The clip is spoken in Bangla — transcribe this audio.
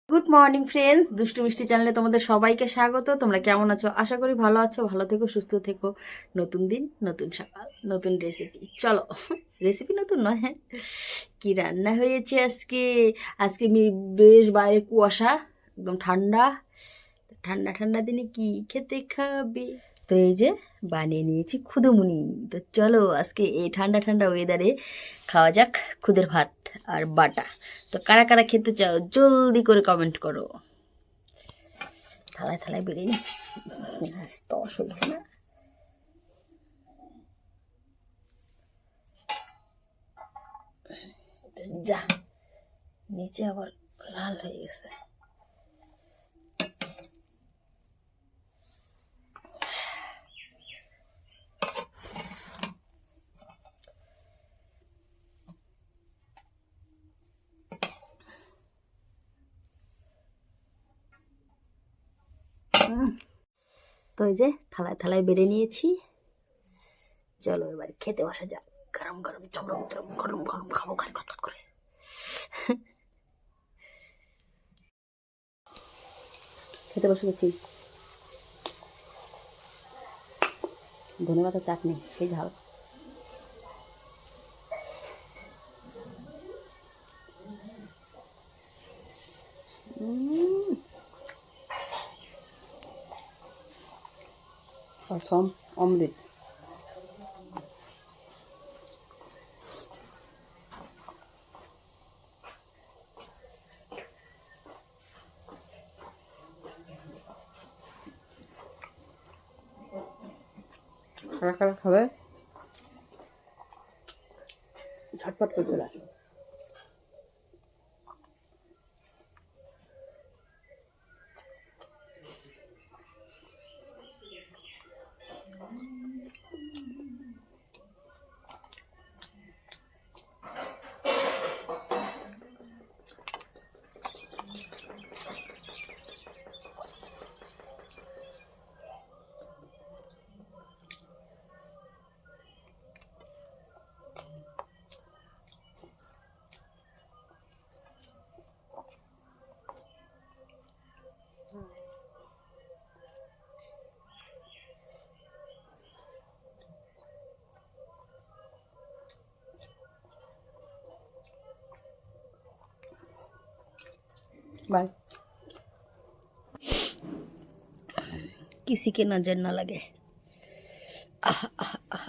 গুড মর্নিং ফ্রেন্ডস, দুষ্টু মিষ্টি চ্যানেলে তোমাদের সবাইকে স্বাগত। তোমরা কেমন আছো? আশা করি ভালো আছো। ভালো থেকো, সুস্থ থেকো। নতুন দিন, নতুন সকাল, নতুন রেসিপি। চলো, রেসিপি নতুন নয়, হ্যাঁ। কি রান্না হয়েছে আজকে? আজকে বেশ বাইরে কুয়াশা, একদম ঠান্ডা ঠান্ডা ঠান্ডা দিনে কি খেতে খাবে? তো এই যে বানিয়ে নিয়েছি খুদুমুনি। তো চলো আজকে এই ঠান্ডা ঠান্ডা ওয়েদারে খাওয়া যাক খুদের ভাত আর বাটা। তো কারা কারা খেতে চাও জলদি করে কমেন্ট করো। থালায় থালায় বেরিয়ে নি, তস হয়েছে না। যা, নিচে আবার লাল হয়ে গেছে। তো এই যে থালায় থালায় বেড়ে নিয়েছি। চলো এবার খেতে বসা যাক। গরম গরম চমড়ম চমড়ম গরম গরম খাবো খালি কত করে। খেতে বসে গেছি। ধনেপাতার চাটনি, সেই ঝাল। প্রথম অমৃত। কারা কারা খাবে ঝটপট করে চলে আসো। बाय। किसी के नजर ना लगे। आह आह आह।